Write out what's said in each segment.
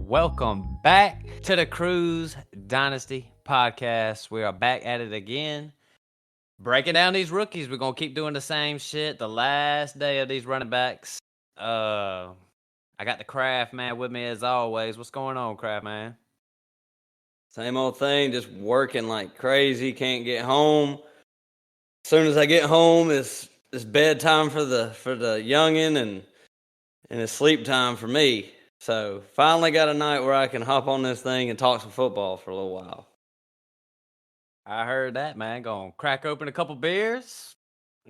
Welcome back to the Cruise Dynasty podcast. We are back at it again, breaking down these rookies. We're gonna keep doing the same shit. The last day of these running backs. I got the Craft Man with me as always. What's going on, Craft Man? Same old thing, just working like crazy. Can't get home. As soon as I get home, it's bedtime for the youngin' and it's sleep time for me. So finally got a night where I can hop on this thing and talk some football for a little while. I heard that, man. Gonna crack open a couple beers,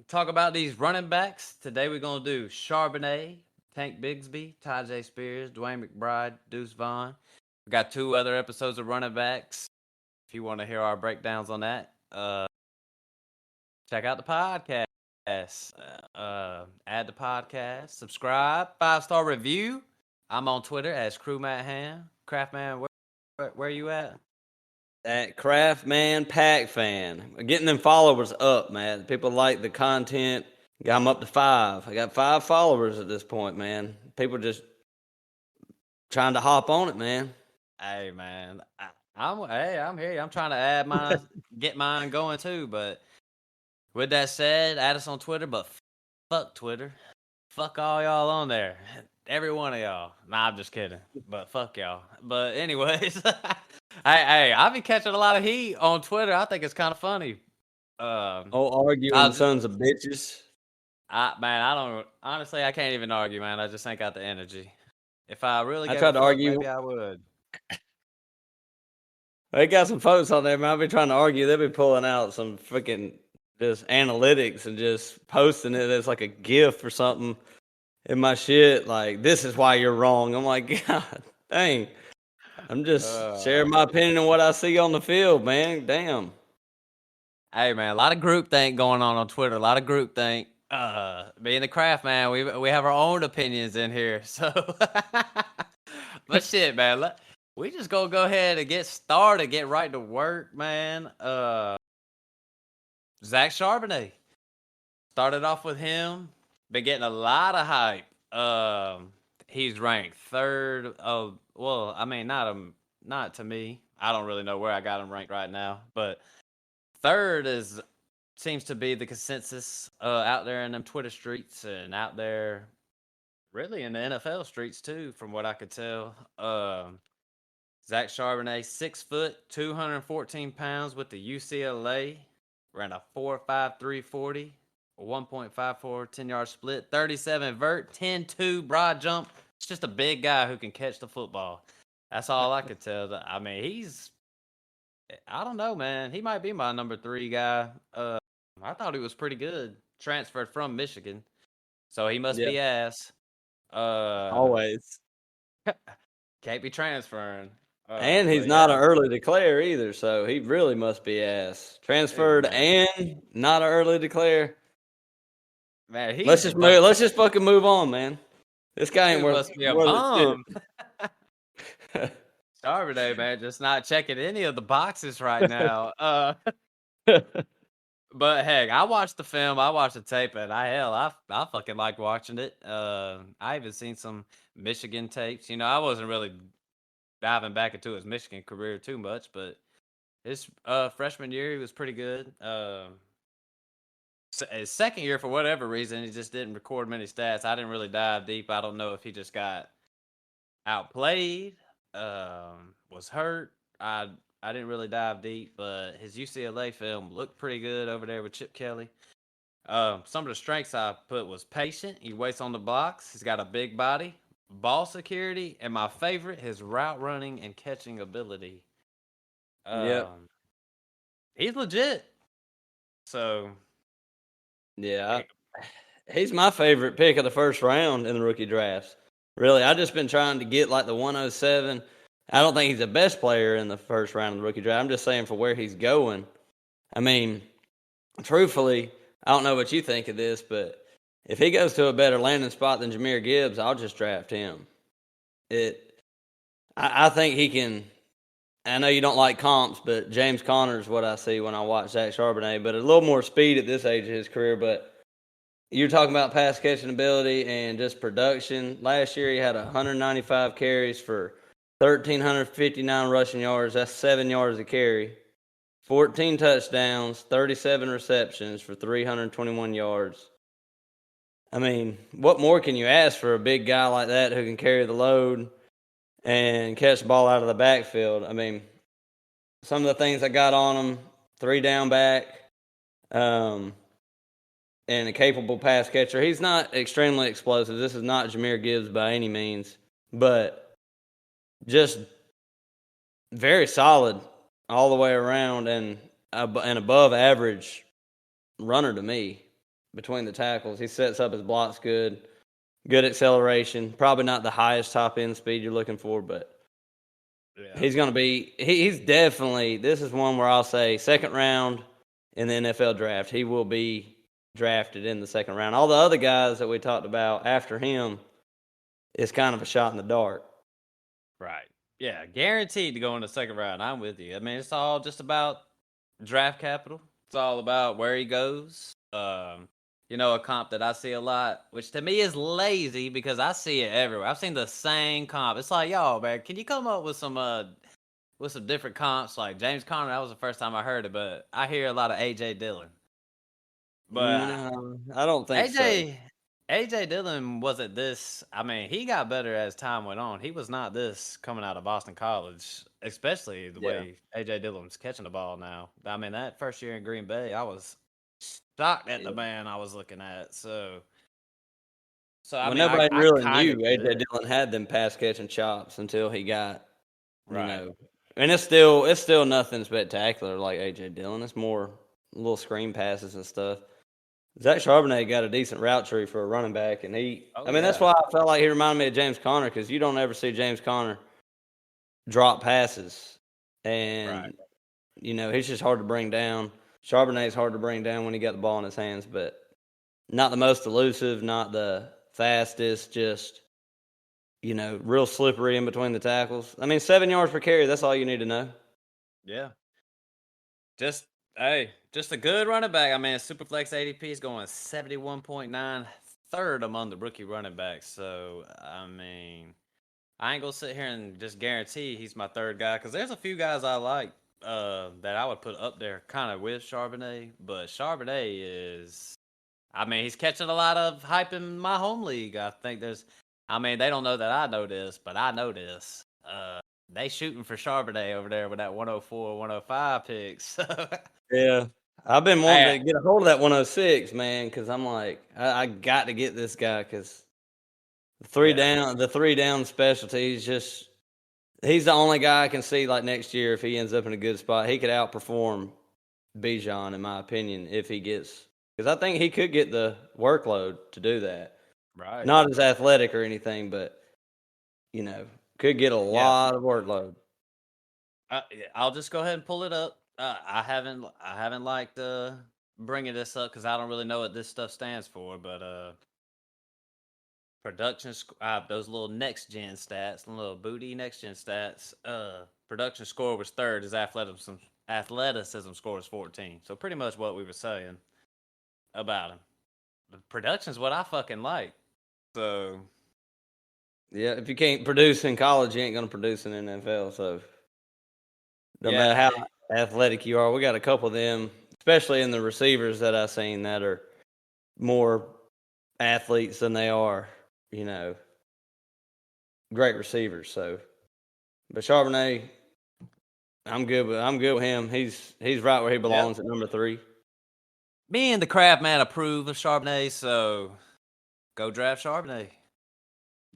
talk about these running backs. Today we're gonna do Charbonnet, Tank Bigsby, Tyjae Spears, Dewayne Mcbride, Deuce Vaughn. We got 2 other episodes of running backs. If you want to hear our breakdowns on that, check out the podcast. Add the podcast, subscribe, 5-star review. I'm on Twitter as CrewMattHam. Craftman, where you at? At Craftman Pack Fan. Getting them followers up, man. People like the content. Got them up to 5. I got 5 followers at this point, man. People just trying to hop on it, man. Hey, man. I'm here. I'm trying to add mine, get mine going too. But with that said, add us on Twitter. But fuck Twitter. Fuck all y'all on there. Every one of y'all. Nah, I'm just kidding. But fuck y'all. But anyways, hey, I've been catching a lot of heat on Twitter. I think it's kind of funny. Arguing sons of bitches. Honestly, I can't even argue, man. I just ain't got the energy. If I really I tried to argue, maybe I would. They got some folks on there, man. I've been trying to argue. They've been pulling out some freaking just analytics and just posting it as like a GIF or something in my shit. Like, this is why you're wrong. I'm like, God dang. I'm just sharing my opinion on what I see on the field, man. Damn. Hey, man, a lot of groupthink going on Twitter. A lot of groupthink. Being the Craft Man, we have our own opinions in here. So, but shit, man, we just gonna go ahead and get started, get right to work, man. Zach Charbonnet. Started off with him. Been getting a lot of hype. He's ranked 3rd. Well, I mean, not to me. I don't really know where I got him ranked right now, but 3rd seems to be the consensus out there in them Twitter streets and out there really in the NFL streets too, from what I could tell. Zach Charbonnet, 6 foot, 214 pounds with the UCLA, ran a 4.53 40, a 1.54 10-yard split, 37 vert, 10-2 broad jump. It's just a big guy who can catch the football. That's all I could tell. I mean, I don't know, man. He might be my number 3 guy. I thought he was pretty good. Transferred from Michigan, so he must be ass. Always. Can't be transferring. And he's not an early declare either, so he really must be ass. Transferred and not an early declare. Man, let's just fucking move on, man. This guy ain't worth a bum. Charbonnet, man, just not checking any of the boxes right now. But heck, I watched the film, I watched the tape, and I fucking liked watching it. I even seen some Michigan tapes. You know, I wasn't really diving back into his Michigan career too much, but his freshman year he was pretty good. His second year, for whatever reason, he just didn't record many stats. I didn't really dive deep. I don't know if he just got outplayed, was hurt. I didn't really dive deep, but his UCLA film looked pretty good over there with Chip Kelly. Some of the strengths I put was patient. He waits on the blocks. He's got a big body, ball security, and my favorite, his route running and catching ability. He's legit. So, yeah, he's my favorite pick of the first round in the rookie drafts. Really, I've just been trying to get like the 107. I don't think he's the best player in the first round of the rookie draft. I'm just saying for where he's going. I mean, truthfully, I don't know what you think of this, but if he goes to a better landing spot than Jahmyr Gibbs, I'll just draft him. I think he can. I know you don't like comps, but James Conner is what I see when I watch Zach Charbonnet. But a little more speed at this age of his career. But you're talking about pass catching ability and just production. Last year he had 195 carries for 1,359 rushing yards. That's 7 yards a carry. 14 touchdowns, 37 receptions for 321 yards. I mean, what more can you ask for a big guy like that who can carry the load and catch the ball out of the backfield? I mean, some of the things I got on him, 3 down back, and a capable pass catcher. He's not extremely explosive. This is not Jahmyr Gibbs by any means, but just very solid all the way around and an above average runner to me between the tackles. He sets up his blocks good acceleration. Probably not the highest top end speed you're looking for, but he's going to be. He's definitely. This is one where I'll say second round in the NFL draft. He will be drafted in the second round. All the other guys that we talked about after him is kind of a shot in the dark. Right. Yeah, guaranteed to go in the second round. I'm with you. I mean, it's all just about draft capital. It's all about where he goes. A comp that I see a lot, which to me is lazy because I see it everywhere. I've seen the same comp. It's like, yo, man, can you come up with some different comps? Like James Conner, that was the first time I heard it, but I hear a lot of AJ Dillon. But no, I don't think so. AJ Dillon wasn't this. I mean, he got better as time went on. He was not this coming out of Boston College, especially the way AJ Dillon's catching the ball now. I mean, that first year in Green Bay, I was shocked at the man I was looking at. So I mean, nobody I really kind knew of AJ Dillon had them pass catching chops until he got, right. And it's still nothing spectacular like AJ Dillon. It's more little screen passes and stuff. Zach Charbonnet got a decent route tree for a running back, and that's why I felt like he reminded me of James Conner because you don't ever see James Conner drop passes, and he's just hard to bring down. Charbonnet's hard to bring down when he got the ball in his hands, but not the most elusive, not the fastest, just real slippery in between the tackles. I mean, 7 yards per carry, that's all you need to know. Yeah. Just a good running back. I mean, Superflex ADP is going 71.9, third among the rookie running backs. So, I mean, I ain't going to sit here and just guarantee he's my third guy because there's a few guys I like that I would put up there kind of with Charbonnet. But Charbonnet is, I mean, he's catching a lot of hype in my home league. I think they don't know that I know this, but I know this. They shooting for Charbonnet over there with that 104, 105 picks. Yeah. I've been wanting to get a hold of that 106, man, because I'm like, I got to get this guy because the three down specialty is just, he's the only guy I can see like next year if he ends up in a good spot. He could outperform Bijan, in my opinion, if he gets, because I think he could get the workload to do that. Right. Not as athletic or anything, but, could get a lot of workload. I'll just go ahead and pull it up. I haven't liked bringing this up because I don't really know what this stuff stands for, but production those little next gen stats, little booty next gen stats. Production score was third. His athleticism score was 14. So pretty much what we were saying about him. The production's what I fucking like. So yeah, if you can't produce in college, you ain't gonna produce in the NFL. So no matter how athletic you are, we got a couple of them, especially in the receivers that I've seen that are more athletes than they are, great receivers. So, but Charbonnet, I'm good with him. He's right where he belongs at number 3. Me and the Craft Man approve of Charbonnet, so go draft Charbonnet.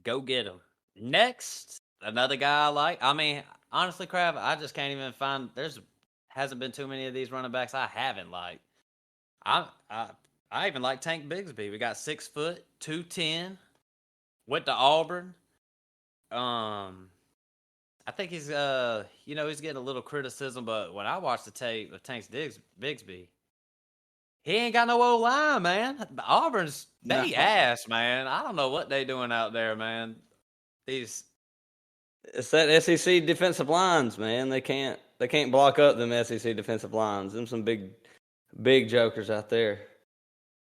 Go get him. Next, another guy I like. I mean, honestly, Craft, I just can't even find. Hasn't been too many of these running backs I haven't liked. I even like Tank Bigsby. We got 6 foot, 210. Went to Auburn. I think he's he's getting a little criticism, but when I watched the tape of Bigsby, he ain't got no old line, man. Auburn's they No. ass, man. I don't know what they doing out there, man. These It's that SEC defensive lines, man. They can't block up them SEC defensive lines. Them some big jokers out there.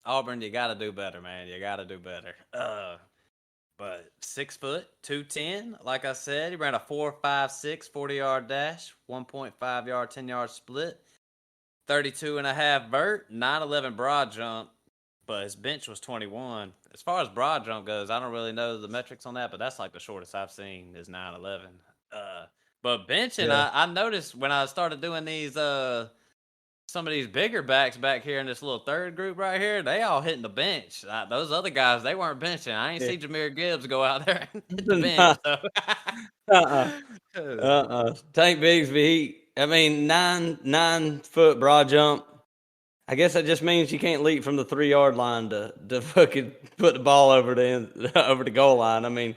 Auburn, you got to do better, man. You got to do better. But 6 foot, 210, like I said, he ran a 4.56 40-yard dash, 1.5 yard, 10-yard split, 32 and a half vert, 911 broad jump, but his bench was 21. As far as broad jump goes, I don't really know the metrics on that, but that's like the shortest I've seen is 911. But benching, Yeah. I noticed when I started doing these some of these bigger backs back here in this little third group right here, they all hitting the bench. Those other guys, they weren't benching. I ain't see Jameer Gibbs go out there and hit the bench. So. Tank Bigsby, I mean, 9 foot broad jump. I guess that just means you can't leap from the 3 yard line to fucking put the ball over the goal line. I mean,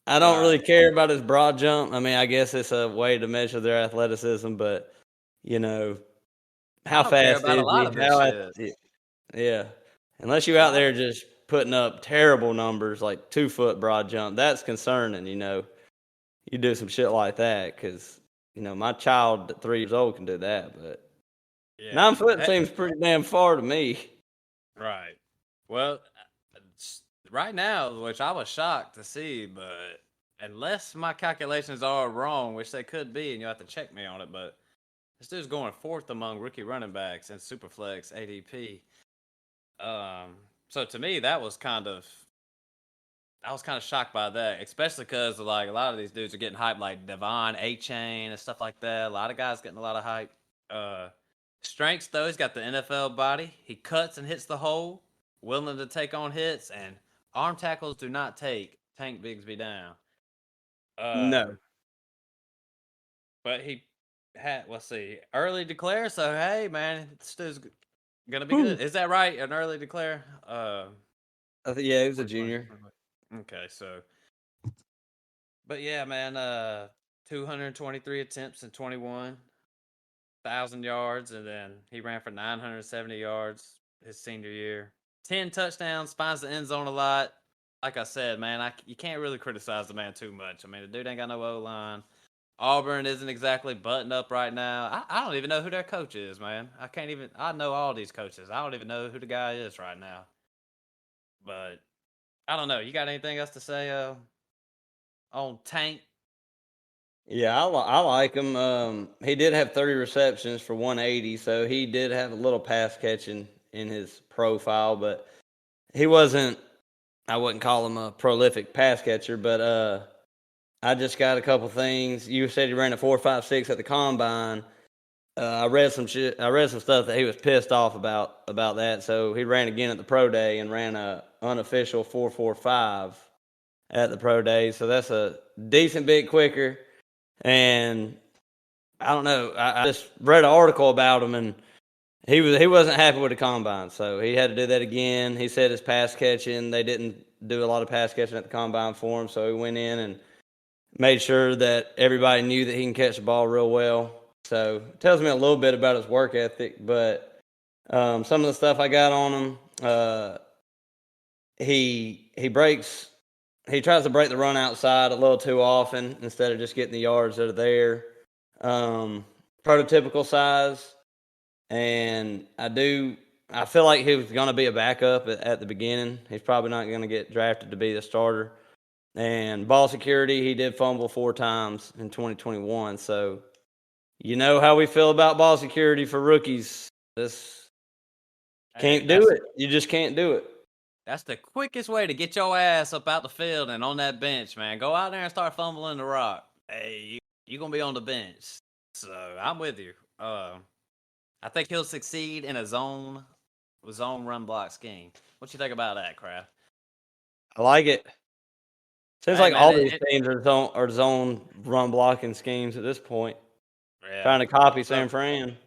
I don't really care about his broad jump. I mean, I guess it's a way to measure their athleticism, but you know, how fast is he? Yeah. Unless you out there just putting up terrible numbers like 2 foot broad jump, that's concerning, you know. You do some shit like that because, you know, my child at 3 years old can do that, but 9 foot seems pretty damn far to me. Right. Well, right now, which I was shocked to see, but unless my calculations are wrong, which they could be, and you'll have to check me on it, but this dude's going 4th among rookie running backs in Superflex ADP. So to me, I was kind of shocked by that, especially because like a lot of these dudes are getting hyped, like Vaughn, A-Chain, and stuff like that. A lot of guys getting a lot of hype. Strengths though, he's got the NFL body. He cuts and hits the hole, willing to take on hits, and arm tackles do not take Tank Bigsby down. No. But he had, let's see, early declare. So hey, man, this dude's gonna be good. Is that right? An early declare? I think, yeah, he was a junior. Okay, so, but yeah, man, 223 attempts and 21,000 yards, and then he ran for 970 yards his senior year. 10 touchdowns, finds the end zone a lot. Like I said, man, you can't really criticize the man too much. I mean, the dude ain't got no O-line. Auburn isn't exactly buttoned up right now. I don't even know who their coach is, man. I know all these coaches. I don't even know who the guy is right now. But I don't know. You got anything else to say on Tank? Yeah, I like him. He did have 30 receptions for 180, so he did have a little pass catching in his profile, but he wasn't. I wouldn't call him a prolific pass catcher, but I just got a couple things. You said he ran a 4.56 at the combine. I read some shit. I read some stuff that he was pissed off about that. So he ran again at the pro day and ran a unofficial 4.45 at the pro day. So that's a decent bit quicker. And I don't know. I just read an article about him, and he wasn't happy with the combine, so he had to do that again. He said his pass catching, they didn't do a lot of pass catching at the combine for him, so he went in and made sure that everybody knew that he can catch the ball real well. So it tells me a little bit about his work ethic, but some of the stuff I got on him, he tries to break the run outside a little too often instead of just getting the yards that are there. Prototypical size, and I feel like he was going to be a backup at the beginning. He's probably not going to get drafted to be the starter. And ball security, he did fumble 4 times in 2021. So you know how we feel about ball security for rookies. Can't do it. You just can't do it. That's the quickest way to get your ass up out the field and on that bench, man. Go out there and start fumbling the rock. Hey, you're going to be on the bench. So I'm with you. I think he'll succeed in a zone run block scheme. What you think about that, Kraft? I like it. Seems like all these teams are zone run blocking schemes at this point. Yeah. Trying to copy San Fran.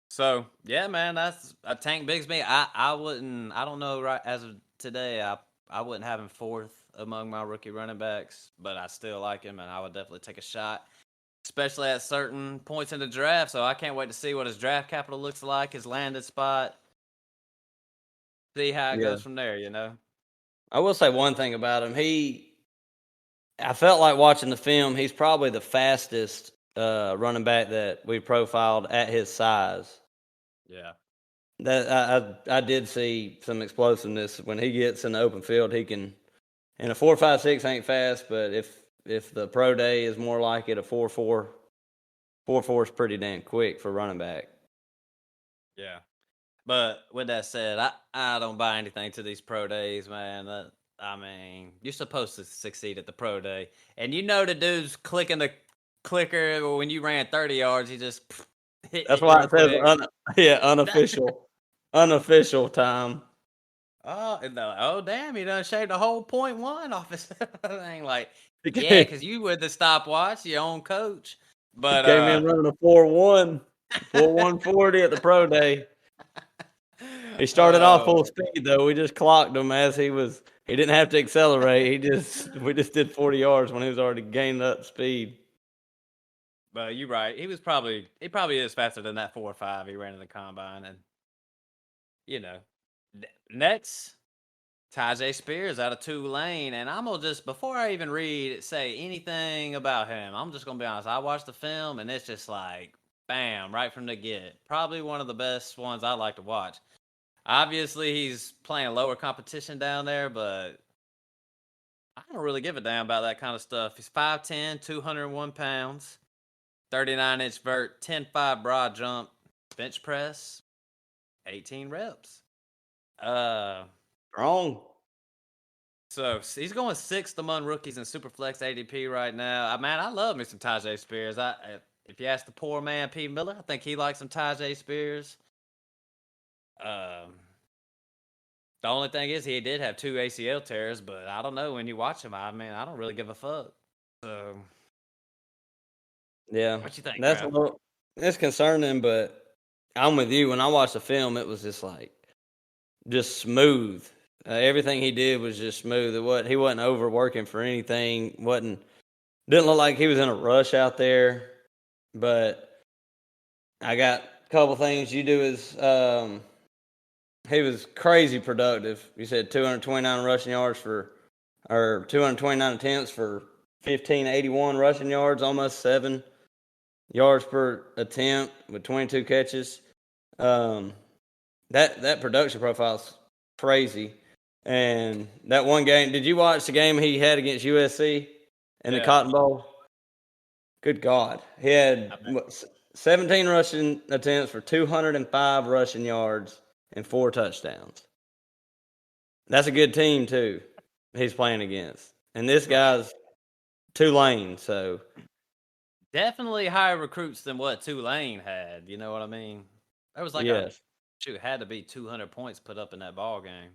So yeah, man, that's a Tank Bigsby. I don't know right as of today. I wouldn't have him 4th among my rookie running backs, but I still like him, and I would definitely take a shot especially at certain points in the draft. So I can't wait to see what his draft capital looks like, his landed spot. See how it Yeah. goes from there. I will say one thing about him. I felt like watching the film. He's probably the fastest running back that we profiled at his size. Yeah. That I did see some explosiveness when he gets in the open field. He can, and a 4.56 ain't fast, but if the pro day is more like it, a 4.4 is pretty damn quick for running back. Yeah. But with that said, I don't buy anything to these pro days, man. I mean, you're supposed to succeed at the pro day, and the dude's clicking the clicker when you ran 30 yards. He just hit That's it why real it says quick. unofficial time. Oh no! Oh damn! He done shaved the whole .1 off his thing. Like, He yeah, came, because you with the stopwatch, your own coach. he But came in running a 4.140 at the pro day. He started off full speed though. We just clocked him as he was. He didn't have to accelerate. We just did 40 yards when he was already gained up speed. But you're right. He probably is faster than that 4.5 he ran in the combine, and next Tyjae Spears out of Tulane, and I'm gonna just before I even say anything about him, I'm just gonna be honest. I watched the film, and it's just like bam, right from the get. Probably one of the best ones I like to watch. Obviously, he's playing lower competition down there, but I don't really give a damn about that kind of stuff. He's 5'10", 201 pounds, 39-inch vert, 10.5 broad jump, bench press, 18 reps. Wrong. So he's going sixth among rookies in Superflex ADP right now. Man, I love me some Tyjae Spears. If you ask the poor man P. Miller, I think he likes some Tyjae Spears. The only thing is he did have 2 ACL tears, but I don't know when you watch him. I mean, I don't really give a fuck. So Yeah, what you think, that's bro? it's concerning, but I'm with you. When I watched the film, it was just smooth. Everything he did was just smooth. He wasn't overworking for anything. Didn't look like he was in a rush out there. But I got a couple things. You do is he was crazy productive. You said 229 rushing yards or 229 attempts for 1581 rushing yards, almost 7 yards per attempt with 22 catches. That production profile's crazy. And that one game, did you watch the game he had against USC in the Cotton Bowl? Good God. He had 17 rushing attempts for 205 rushing yards and 4 touchdowns. That's a good team, too, he's playing against. And this guy's Tulane, so. Definitely higher recruits than what Tulane had. You know what I mean? There was had to be 200 points put up in that ball game.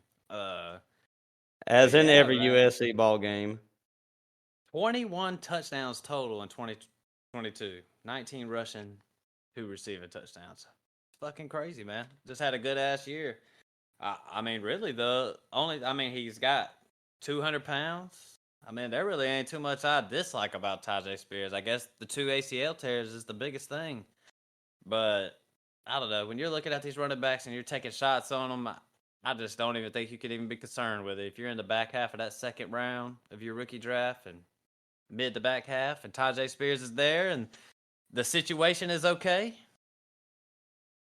As in every USC ball game. 21 touchdowns total in 2022. 19 rushing, 2 receiving touchdowns. It's fucking crazy, man. Just had a good ass year. I mean, really, he's got 200 pounds. I mean, there really ain't too much I dislike about Tyjae Spears. I guess the 2 ACL tears is the biggest thing. But I don't know. When you're looking at these running backs and you're taking shots on them, I just don't even think you could even be concerned with it. If you're in the back half of that second round of your rookie draft and mid to back half, and Tyjae Spears is there, and the situation is okay.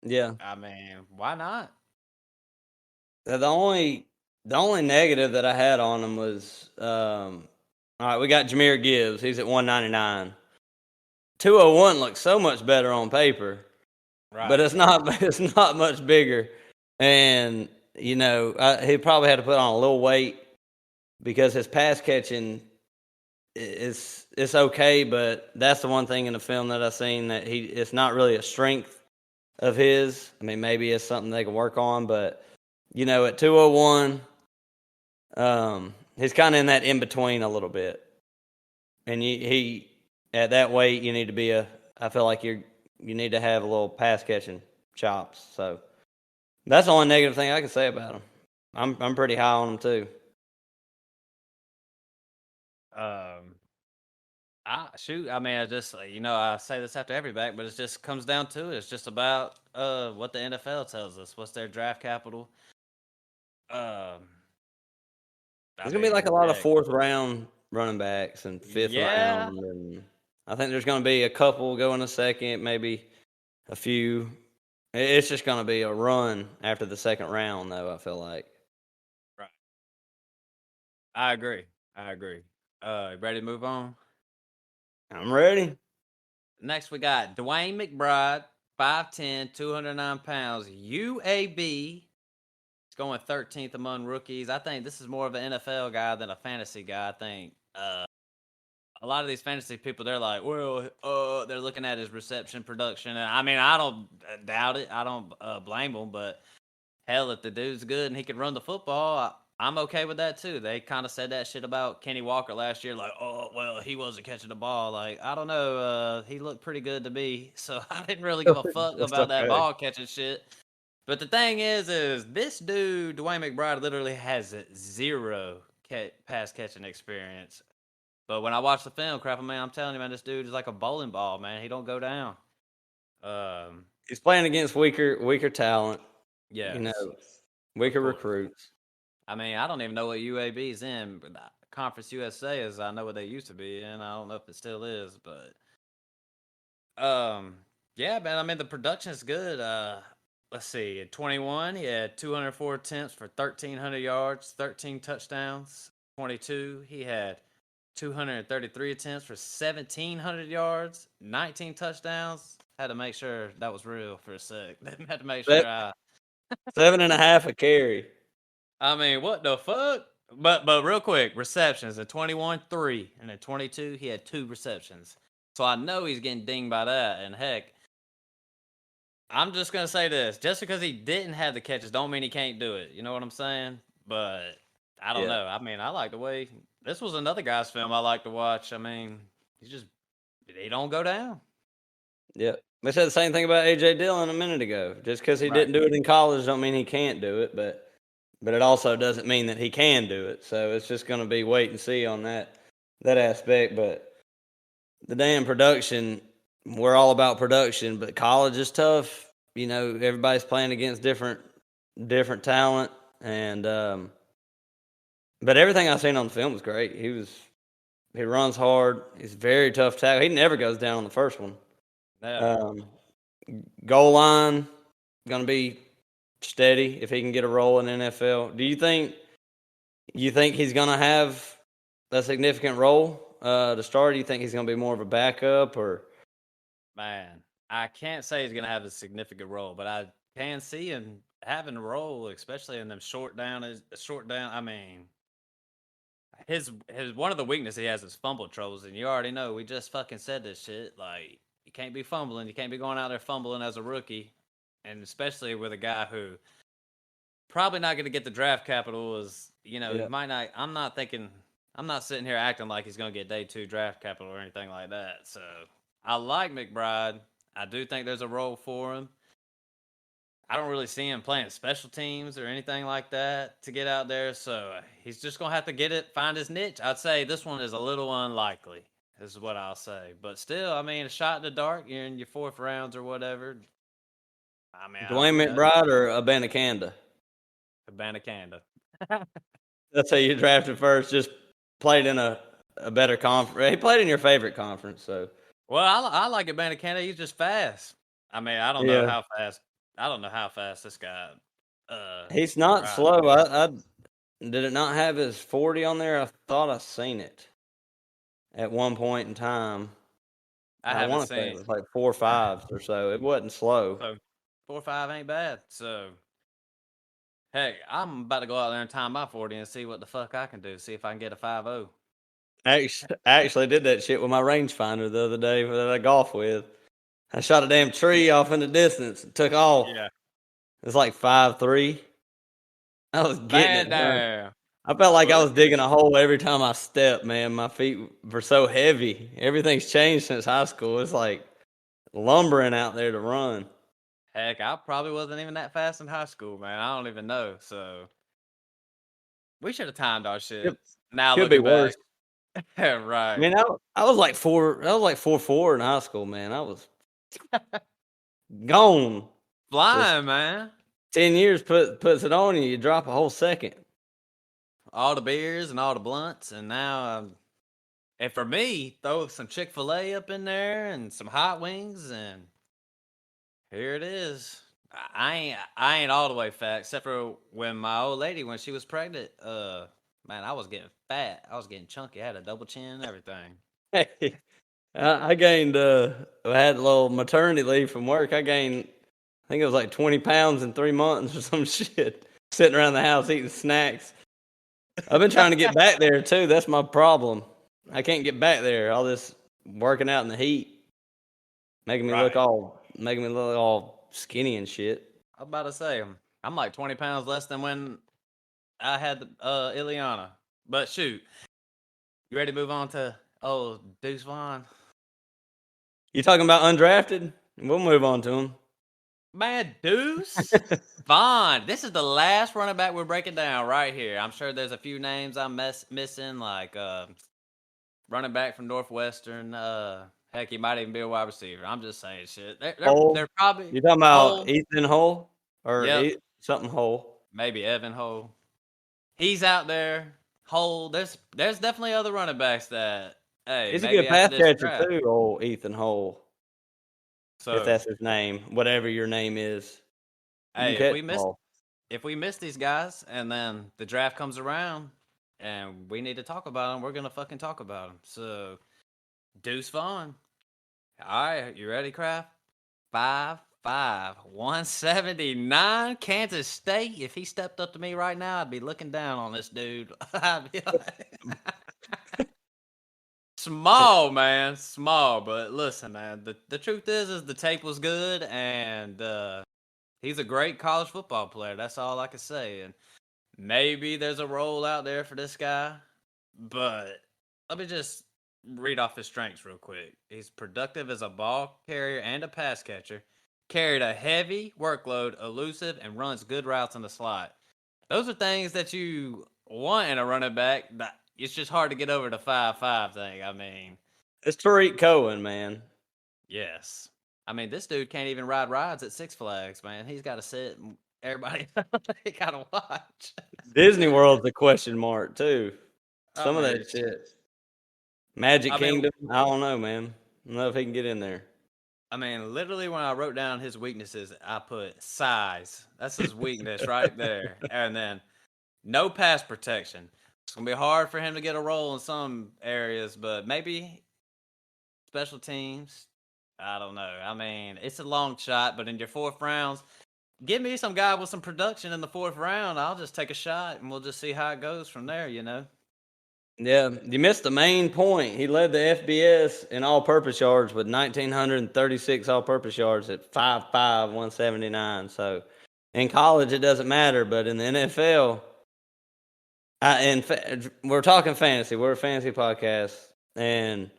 Yeah. I mean, why not? The only negative that I had on him was, all right, we got Jahmyr Gibbs. He's at 199. 201 looks so much better on paper, right? But it's not much bigger. And he probably had to put on a little weight because his pass catching it's okay, but that's the one thing in the film that I've seen that it's not really a strength of his. I mean, maybe it's something they can work on, but at 201, he's kind of in that in between a little bit, and he at that weight you need to be I feel like you need to have a little pass catching chops. So that's the only negative thing I can say about him. I'm pretty high on him too. I mean, I just I say this after every back, but it just comes down to it. It's just about what the NFL tells us. What's their draft capital? Um, I There's gonna be like a mean, lot of heck, fourth round running backs and fifth yeah. round, and I think there's gonna be a couple going a second, maybe a few. It's just gonna be a run after the second round, though. I feel like. Right. I agree. I agree. Ready to move on? I'm ready. Next, we got Dewayne Mcbride, 5'10", 209 pounds, UAB. He's going 13th among rookies. I think this is more of an NFL guy than a fantasy guy. I think a lot of these fantasy people, they're like, well, they're looking at his reception production. And I mean, I don't doubt it. I don't blame them. But hell, if the dude's good and he can run the football, I'm okay with that too. They kind of said that shit about Kenny Walker last year, like, oh, well, he wasn't catching the ball. Like, I don't know. He looked pretty good to me. So I didn't really give a fuck That's about that okay. ball catching shit. But the thing is this dude, Dwayne McBride, literally has zero pass catching experience. But when I watch the film, crap, man, I'm telling you, man, this dude is like a bowling ball, man. He don't go down. He's playing against weaker talent. Yeah, Weaker recruits. I mean, I don't even know what UAB is in, but Conference USA is. I know what they used to be in. I don't know if it still is, but yeah, man. I mean, the production is good. Let's see. At 21, he had 204 attempts for 1,300 yards, 13 touchdowns. 22, he had 233 attempts for 1,700 yards, 19 touchdowns. Had to make sure that was real for a sec. Had to make sure. 7.5 a carry. I mean, what the fuck? But real quick, receptions at 21, 3, and at 22, he had 2 receptions. So I know he's getting dinged by that. And heck, I'm just gonna say this: just because he didn't have the catches, don't mean he can't do it. You know what I'm saying? But I don't know. I mean, I like the way this was another guy's film I like to watch. I mean, he don't go down. Yep. We said the same thing about AJ Dillon a minute ago. Just because he didn't do it in college, don't mean he can't do it. But it also doesn't mean that he can do it. So it's just going to be wait and see on that aspect. But the damn production, we're all about production. But college is tough. Everybody's playing against different talent, and but everything I've seen on the film was great. He runs hard. He's very tough tackle. He never goes down on the first one. Goal line going to be steady if he can get a role in the NFL. Do you think he's going to have a significant role to start? Do you think he's going to be more of a backup or? Man, I can't say he's going to have a significant role, but I can see him having a role, especially in them short down. I mean, his one of the weaknesses he has is fumble troubles, and you already know we just fucking said this shit. Like, you can't be fumbling, you can't be going out there fumbling as a rookie, and especially with a guy who probably not going to get the draft capital. He might not. I'm not sitting here acting like he's going to get day 2 draft capital or anything like that. So I like McBride. I do think there's a role for him. I don't really see him playing special teams or anything like that to get out there. So he's just going to have to find his niche. I'd say this one is a little unlikely, is what I'll say. But still, I mean, a shot in the dark, you're in your 4th rounds or whatever. I mean, Dwayne McBride or Abanikanda? Abanikanda. That's how you drafted first. Just played in a better conference. He played in your favorite conference, so. Well, I like Abanikanda. He's just fast. I mean, I don't know how fast. I don't know how fast this guy. He's not slow. I did it not have his 40 on there. I thought I seen it at one point in time. I want to say it was like 4 5s or so. It wasn't slow. So 4 5 ain't bad. So heck, I'm about to go out there and time my 40 and see what the fuck I can do. See if I can get a 5-0. I actually did that shit with my rangefinder the other day that I golf with. I shot a damn tree off in the distance and took off. Yeah. It's like 5-3. I was getting it. There. I felt like I was digging a hole every time I stepped, man. My feet were so heavy. Everything's changed since high school. It's like lumbering out there to run. Heck, I probably wasn't even that fast in high school, man. I don't even know. So we should have timed our shit. Now could be worse. Right. I mean, I was like 4'4" in high school, man. I was gone. Just Flying, man. 10 years puts it on you. You drop a whole second. All the beers and all the blunts, and now, and for me, throw some Chick-fil-A up in there and some hot wings, and here it is. I ain't all the way fat, except for when my old lady, when she was pregnant, man, I was getting fat. I was getting chunky. I had a double chin and everything. Hey, I gained. I had a little maternity leave from work. I gained. I think it was like 20 pounds in 3 months or some shit. Sitting around the house eating snacks. I've been trying to get back there too. That's my problem. I can't get back there. All this working out in the heat, making me look all skinny and shit. I'm about to say, I'm like 20 pounds less than when I had Ileana. But shoot, you ready to move on to Deuce Vaughn? You talking about undrafted? We'll move on to him. Man, Deuce Vaughn. This is the last running back we're breaking down right here. I'm sure there's a few names I'm missing, like running back from Northwestern. Heck, he might even be a wide receiver. I'm just saying shit. They're probably You talking about Hole. Ethan Hole or Yep, something Hole? maybe Evan Hole. He's out there. Hole. There's definitely other running backs that He's a maybe good after pass this catcher draft. too, old Ethan Hole. If So that's his name, whatever your name is, you can hey, catch them all. if we miss these guys and then the draft comes around and we need to talk about them, we're gonna fucking talk about them. So Deuce Vaughn. All right, you ready, Kraft? 5'5", 179, Kansas State. If he stepped up to me right now, I'd be looking down on this dude. I'd be like, small, man, small. But listen, man, the truth is the tape was good, and he's a great college football player. That's all I can say. And maybe there's a role out there for this guy, but let me just read off his strengths real quick. He's productive as a ball carrier and a pass catcher. Carried a heavy workload, elusive, and runs good routes in the slot. Those are things that you want in a running back. It's just hard to get over the 5'5" thing. I mean, It's Tariq Cohen, man. yes. I mean, this dude can't even ride rides at Six Flags, man. He's got to sit and everybody got to watch. Disney World's a question mark too. I Some of mean, that shit. Magic I mean, Kingdom. I don't know, man. I don't know if he can get in there. literally, when I wrote down his weaknesses, I put size. That's his weakness right there. And then no pass protection. It's gonna be hard for him to get a role in some areas, but maybe special teams. I don't know. I mean, it's a long shot, but in your fourth rounds, give me some guy with some production in the fourth round. I'll just take a shot and we'll just see how it goes from there, you know? Yeah, you missed the main point. He led the FBS in all-purpose yards with 1,936 all-purpose yards at 5'5", 179. So in college it doesn't matter, but in the NFL, we're talking fantasy. We're a fantasy podcast, and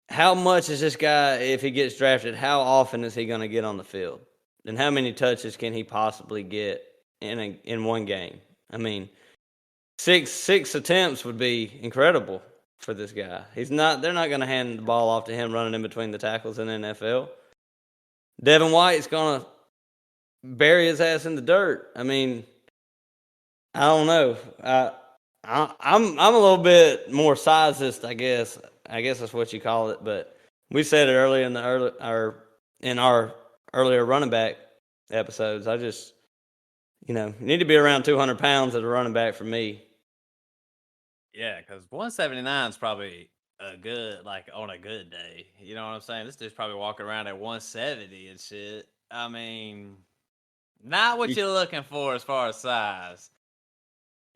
how much is this guy, if he gets drafted, how often is he going to get on the field, and how many touches can he possibly get in one game? I mean, six attempts would be incredible for this guy. They're not going to hand the ball off to him running in between the tackles in the NFL. Devin White's going to bury his ass in the dirt. I mean, I don't know. I'm a little bit more sizist, I guess. I guess that's what you call it. But we said it earlier in our earlier running back episodes. I just, you need to be around 200 pounds as a running back for me. Yeah, because 179 is probably on a good day. You know what I'm saying? This dude's probably walking around at 170 and shit. I mean, not what you're looking for as far as size.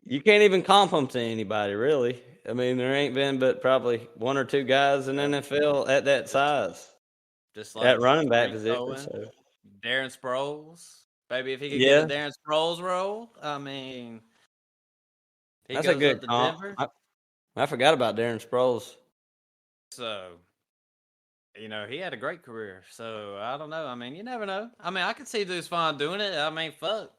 You can't even comp him to anybody, really. I mean, there ain't been but probably one or two guys in NFL at that size, Just at like running back Tariq position. Cohen, So. Darren Sproles. Maybe if he could get a Yeah, Darren Sproles role, I mean, he that's a goes up good to comp. Denver. I forgot about Darren Sproles. So, he had a great career. So, I don't know. I mean, you never know. I mean, I could see Deuce Vaughn doing it. I mean, fuck.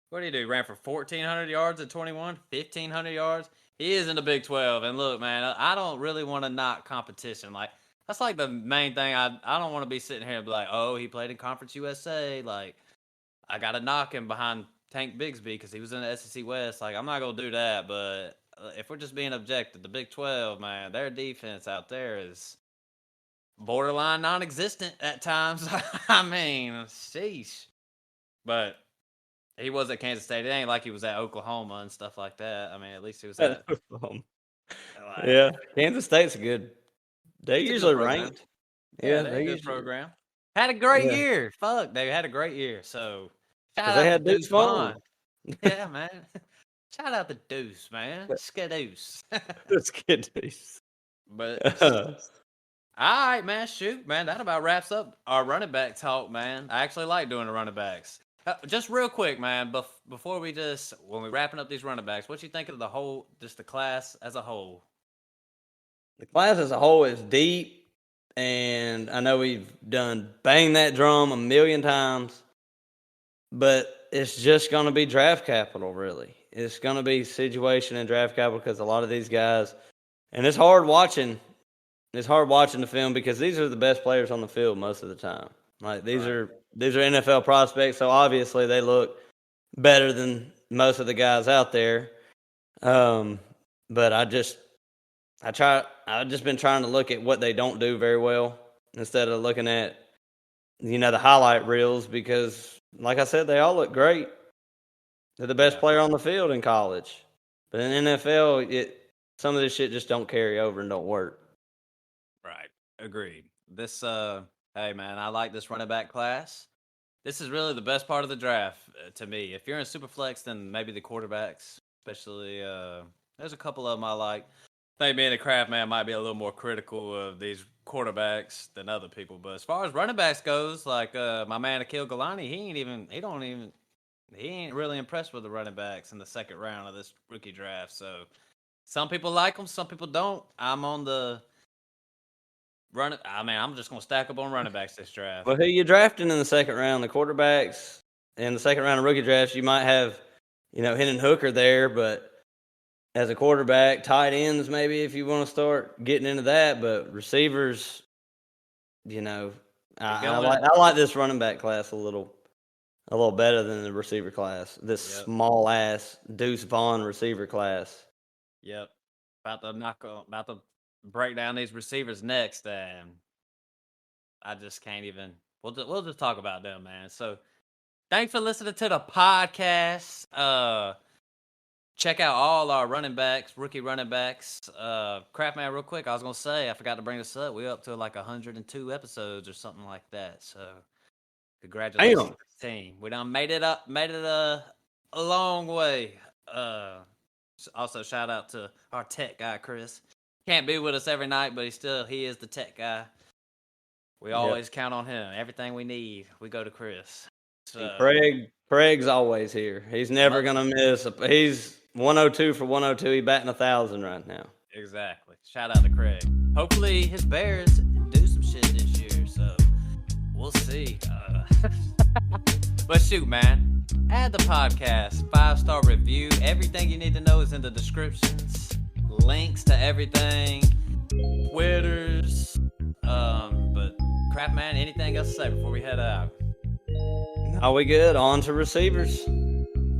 What did he do? Ran for 1,400 yards at 21, 1,500 yards. He is in the Big 12. And look, man, I don't really want to knock competition. Like, that's like the main thing. I don't want to be sitting here and be like, oh, he played in Conference USA. Like, I got to knock him behind Tank Bigsby because he was in the SEC West. Like, I'm not going to do that. But if we're just being objective, the Big 12, man, their defense out there is borderline non-existent at times. I mean, sheesh. But he was at Kansas State. It ain't like he was at Oklahoma and stuff like that. I mean, at least he was at Oklahoma. Yeah, Kansas State's good. They're usually ranked. Yeah, they're a good program. Had a great year. Fuck, they had a great year. So shout out to Deuce Vaughn. Yeah, man. Shout out to Deuce, man. Skadeuce. Skadeuce. But all right, man. Shoot, man. That about wraps up our running back talk, man. I actually like doing the running backs. Just real quick, man. Before when we're wrapping up these running backs, what you think of the class as a whole? The class as a whole is deep, and I know we've done bang that drum a million times, but it's just going to be draft capital, really. It's going to be situation and draft capital because a lot of these guys, and it's hard watching. It's hard watching the film because these are the best players on the field most of the time. Like these are NFL prospects, so obviously they look better than most of the guys out there. But I've just been trying to look at what they don't do very well instead of looking at, the highlight reels because, like I said, they all look great. They're the best player on the field in college. But in NFL, some of this shit just don't carry over and don't work. Right. Agreed. This, hey, man, I like this running back class. This is really the best part of the draft to me. If you're in Superflex, then maybe the quarterbacks, especially, there's a couple of them I like. I think me and the Craft Man might be a little more critical of these quarterbacks than other people. But as far as running backs goes, like my man Akil Galani, he ain't really impressed with the running backs in the second round of this rookie draft. So some people like them, some people don't. I'm on the I'm just gonna stack up on running backs this draft. Well, who you drafting in the second round? The quarterbacks in the second round of rookie drafts, you might have, Hendon Hooker there, but as a quarterback, tight ends maybe if you want to start getting into that, but receivers, I like this running back class a little better than the receiver class. This small ass Deuce Vaughn receiver class. Yep, about to break down these receivers next, and I just can't even. We'll just talk about them, man. So, thanks for listening to the podcast. Check out all our rookie running backs. Craftman, real quick, I was gonna say I forgot to bring this up. We're up to like 102 episodes or something like that. So, congratulations to the team. We done made it a long way. Also, shout out to our tech guy, Chris. Can't be with us every night, but he is the tech guy. We always count on him. Everything we need, we go to Chris. So, Craig's always here. He's never gonna miss. He's 102 for 102. He's batting 1,000 right now. Exactly. Shout out to Craig. Hopefully his Bears do some shit this year. So we'll see. But shoot, man. Add the podcast, 5-star review. Everything you need to know is in the descriptions. Links to everything. Twitters. But crap, man. Anything else to say before we head out? Are we good? On to receivers.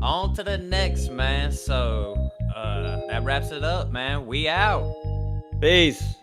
On to the next, man. So that wraps it up, man. We out. Peace.